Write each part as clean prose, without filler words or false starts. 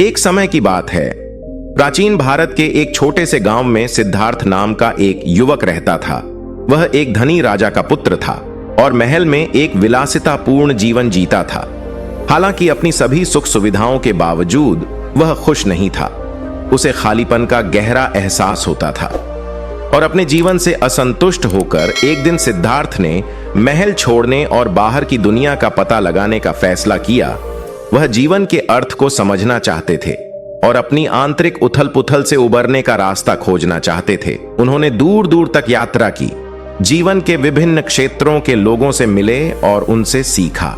एक समय की बात है। प्राचीन भारत के एक छोटे से गांव में सिद्धार्थ नाम का एक युवक रहता था। वह एक धनी राजा का पुत्र था और महल में एक विलासितापूर्ण जीवन जीता था। हालांकि अपनी सभी सुख सुविधाओं के बावजूद वह खुश नहीं था। उसे खालीपन का गहरा एहसास होता था और अपने जीवन से असंतुष्ट होकर एक दिन सिद्धार्थ ने महल छोड़ने और बाहर की दुनिया का पता लगाने का फैसला किया। वह जीवन के अर्थ को समझना चाहते थे और अपनी आंतरिक उथल पुथल से उबरने का रास्ता खोजना चाहते थे। उन्होंने दूर दूर तक यात्रा की, जीवन के विभिन्न क्षेत्रों के लोगों से मिले और उनसे सीखा।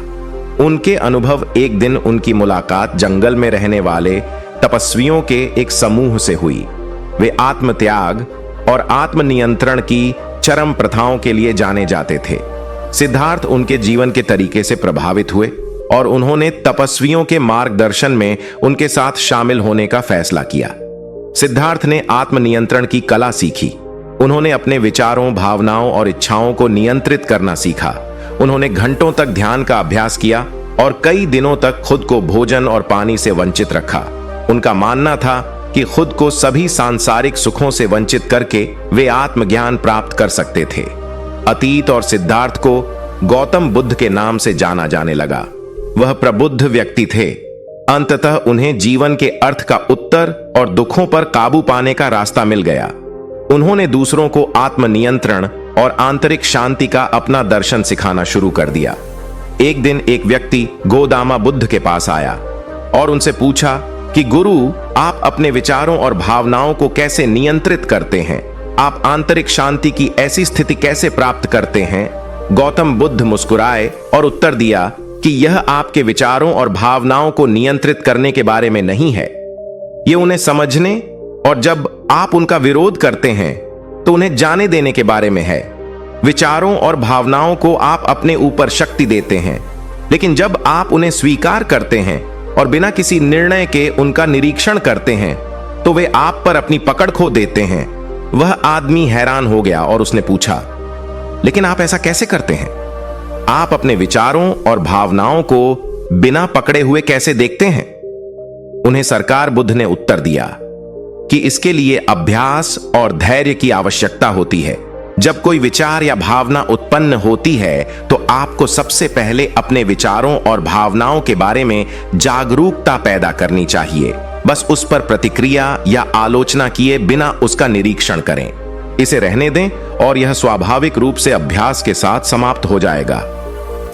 उनके अनुभव एक दिन उनकी मुलाकात जंगल में रहने वाले तपस्वियों के एक समूह से हुई। वे आत्मत्याग और आत्मनियंत्रण की चरम प्रथाओं के लिए जाने जाते थे। सिद्धार्थ उनके जीवन के तरीके से प्रभावित हुए और उन्होंने तपस्वियों के मार्गदर्शन में उनके साथ शामिल होने का फैसला किया। सिद्धार्थ ने आत्मनियंत्रण की कला सीखी। उन्होंने अपने विचारों, भावनाओं और इच्छाओं को नियंत्रित करना सीखा। उन्होंने घंटों तक ध्यान का अभ्यास किया और कई दिनों तक खुद को भोजन और पानी से वंचित रखा। उनका मानना था कि खुद को सभी सांसारिक सुखों से वंचित करके वे आत्मज्ञान प्राप्त कर सकते थे। अतीत और सिद्धार्थ को गौतम बुद्ध के नाम से जाना जाने लगा। वह प्रबुद्ध व्यक्ति थे। अंततः उन्हें जीवन के अर्थ का उत्तर और दुखों पर काबू पाने का रास्ता मिल गया। उन्होंने दूसरों को आत्मनियंत्रण और आंतरिक शांति का अपना दर्शन सिखाना शुरू कर दिया। एक दिन एक व्यक्ति गोदामा बुद्ध के पास आया और उनसे पूछा कि गुरु, आप अपने विचारों और भावनाओं को कैसे नियंत्रित करते हैं? आप आंतरिक शांति की ऐसी स्थिति कैसे प्राप्त करते हैं? गौतम बुद्ध मुस्कुराए और उत्तर दिया कि यह आपके विचारों और भावनाओं को नियंत्रित करने के बारे में नहीं है। यह उन्हें समझने और जब आप उनका विरोध करते हैं तो उन्हें जाने देने के बारे में है। विचारों और भावनाओं को आप अपने ऊपर शक्ति देते हैं, लेकिन जब आप उन्हें स्वीकार करते हैं और बिना किसी निर्णय के उनका निरीक्षण करते हैं तो वे आप पर अपनी पकड़ खो देते हैं। वह आदमी हैरान हो गया और उसने पूछा, लेकिन आप ऐसा कैसे करते हैं? आप अपने विचारों और भावनाओं को बिना पकड़े हुए कैसे देखते हैं? उन्हें सरकार बुद्ध ने उत्तर दिया कि इसके लिए अभ्यास और धैर्य की आवश्यकता होती है। जब कोई विचार या भावना उत्पन्न होती है तो आपको सबसे पहले अपने विचारों और भावनाओं के बारे में जागरूकता पैदा करनी चाहिए। बस उस पर प्रतिक्रिया या आलोचना किए बिना उसका निरीक्षण करें। इसे रहने दें और यह स्वाभाविक रूप से अभ्यास के साथ समाप्त हो जाएगा।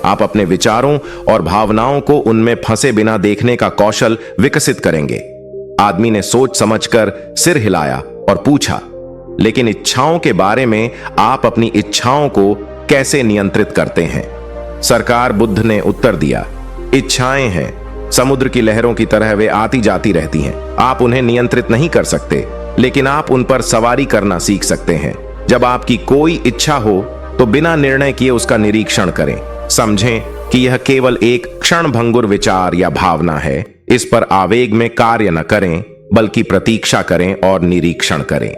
आप अपने विचारों और भावनाओं को उनमें फंसे बिना देखने का कौशल विकसित करेंगे। आदमी ने सोच समझकर सिर हिलाया और पूछा, लेकिन इच्छाओं के बारे में आप अपनी इच्छाओं को कैसे नियंत्रित करते हैं? सरकार बुद्ध ने उत्तर दिया, इच्छाएं हैं समुद्र की लहरों की तरह, वे आती जाती रहती हैं। आप उन्हें नियंत्रित नहीं कर सकते, लेकिन आप उन पर सवारी करना सीख सकते हैं। जब आपकी कोई इच्छा हो तो बिना निर्णय किए उसका निरीक्षण करें। समझें कि यह केवल एक क्षणभंगुर विचार या भावना है। इस पर आवेग में कार्य न करें, बल्कि प्रतीक्षा करें और निरीक्षण करें।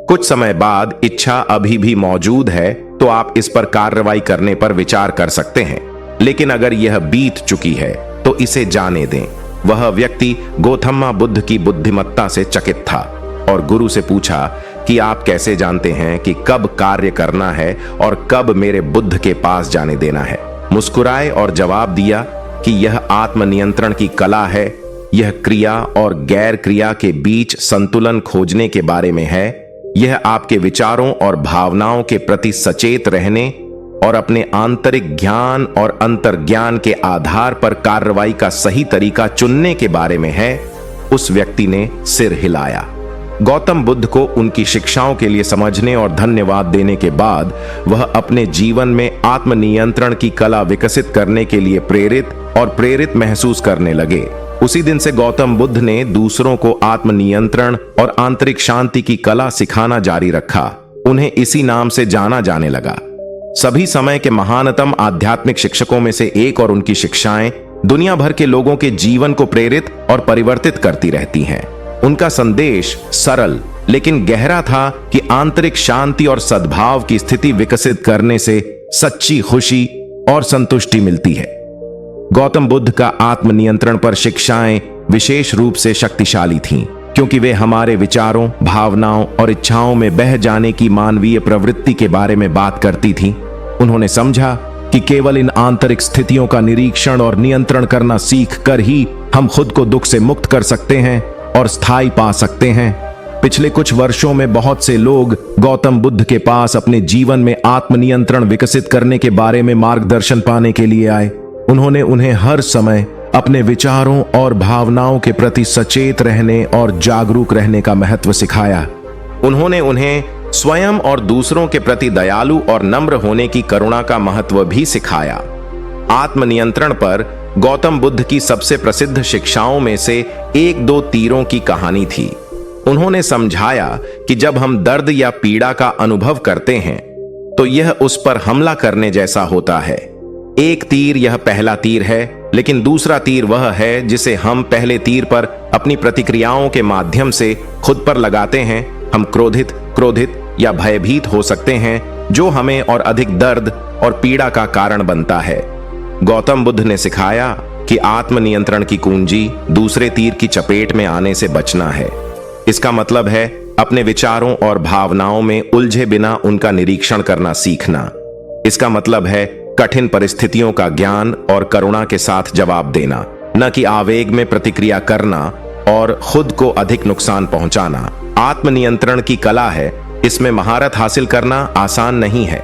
कुछ समय बाद इच्छा अभी भी मौजूद है तो आप इस पर कार्रवाई करने पर विचार कर सकते हैं, लेकिन अगर यह बीत चुकी है तो इसे जाने दें। वह व्यक्ति गौतम बुद्ध की बुद्धिमत्ता से चकित था और गुरु से पूछा कि आप कैसे जानते हैं कि कब कार्य करना है और कब मेरे बुद्ध के पास जाने देना है? मुस्कुराए और जवाब दिया कि यह आत्मनियंत्रण की कला है। यह क्रिया और गैर क्रिया के बीच संतुलन खोजने के बारे में है। यह आपके विचारों और भावनाओं के प्रति सचेत रहने और अपने आंतरिक ज्ञान और अंतर्ज्ञान के आधार पर कार्रवाई का सही तरीका चुनने के बारे में है। उस व्यक्ति ने सिर हिलाया। गौतम बुद्ध को उनकी शिक्षाओं के लिए समझने और धन्यवाद देने के बाद वह अपने जीवन में आत्मनियंत्रण की कला विकसित करने के लिए प्रेरित महसूस करने लगे। उसी दिन से गौतम बुद्ध ने दूसरों को आत्मनियंत्रण और आंतरिक शांति की कला सिखाना जारी रखा। उन्हें इसी नाम से जाना जाने लगा। सभी समय के महानतम आध्यात्मिक शिक्षकों में से एक और उनकी शिक्षाएं दुनिया भर के लोगों के जीवन को प्रेरित और परिवर्तित करती रहती हैं। उनका संदेश सरल लेकिन गहरा था कि आंतरिक शांति और सद्भाव की स्थिति विकसित करने से सच्ची खुशी और संतुष्टि मिलती है। गौतम बुद्ध का आत्मनियंत्रण पर शिक्षाएं विशेष रूप से शक्तिशाली थीं, क्योंकि वे हमारे विचारों, भावनाओं और इच्छाओं में बह जाने की मानवीय प्रवृत्ति के बारे में बात करती थीं। उन्होंने समझा कि केवल इन आंतरिक स्थितियों का निरीक्षण और नियंत्रण करना सीख कर ही हम खुद को दुख से मुक्त कर सकते हैं और स्थायी पा सकते हैं। पिछले कुछ वर्षों में बहुत से लोग गौतम बुद्ध के पास अपने जीवन में आत्मनियंत्रण विकसित करने के बारे में मार्गदर्शन पाने के लिए आए। उन्होंने उन्हें हर समय अपने विचारों और भावनाओं के प्रति सचेत रहने और जागरूक रहने का महत्व सिखाया। उन्होंने उन्हें स्वयं और दूसरों के प्रति दयालु और नम्र होने की करुणा का महत्व भी सिखाया। आत्मनियंत्रण पर गौतम बुद्ध की सबसे प्रसिद्ध शिक्षाओं में से एक दो तीरों की कहानी थी। उन्होंने समझाया कि जब हम दर्द या पीड़ा का अनुभव करते हैं तो यह उस पर हमला करने जैसा होता है। एक तीर यह पहला तीर है, लेकिन दूसरा तीर वह है जिसे हम पहले तीर पर अपनी प्रतिक्रियाओं के माध्यम से खुद पर लगाते हैं। हम क्रोधित या भयभीत हो सकते हैं, जो हमें और अधिक दर्द और पीड़ा का कारण बनता है। गौतम बुद्ध ने सिखाया कि आत्मनियंत्रण की कुंजी दूसरे तीर की चपेट में आने से बचना है। इसका मतलब है अपने विचारों और भावनाओं में उलझे बिना उनका निरीक्षण करना सीखना। इसका मतलब है कठिन परिस्थितियों का ज्ञान और करुणा के साथ जवाब देना, न कि आवेग में प्रतिक्रिया करना और खुद को अधिक नुकसान पहुंचाना। आत्मनियंत्रण की कला है, इसमें महारत हासिल करना आसान नहीं है,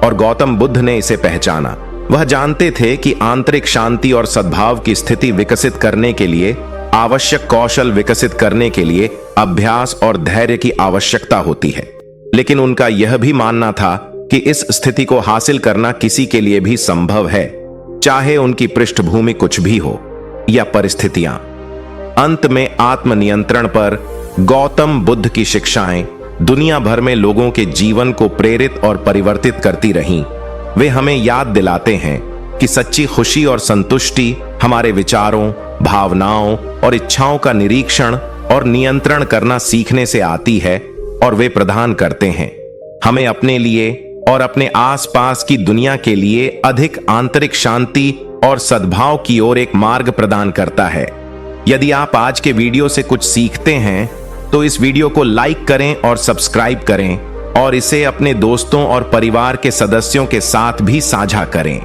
और गौतम बुद्ध ने इसे पहचाना। वह जानते थे कि आंतरिक शांति और सद्भाव की स्थिति विकसित करने के लिए आवश्यक कौशल विकसित करने के लिए अभ्यास और धैर्य की आवश्यकता होती है। लेकिन उनका यह भी मानना था कि इस स्थिति को हासिल करना किसी के लिए भी संभव है, चाहे उनकी पृष्ठभूमि कुछ भी हो या परिस्थितियां। अंत में आत्मनियंत्रण पर गौतम बुद्ध की शिक्षाएं दुनिया भर में लोगों के जीवन को प्रेरित और परिवर्तित करती रहीं। वे हमें याद दिलाते हैं कि सच्ची खुशी और संतुष्टि हमारे विचारों, भावनाओं और इच्छाओं का निरीक्षण और नियंत्रण करना सीखने से आती है, और वे प्रदान करते हैं हमें अपने लिए और अपने आसपास की दुनिया के लिए अधिक आंतरिक शांति और सद्भाव की ओर एक मार्ग प्रदान करता है। यदि आप आज के वीडियो से कुछ सीखते हैं तो इस वीडियो को लाइक करें और सब्सक्राइब करें, और इसे अपने दोस्तों और परिवार के सदस्यों के साथ भी साझा करें।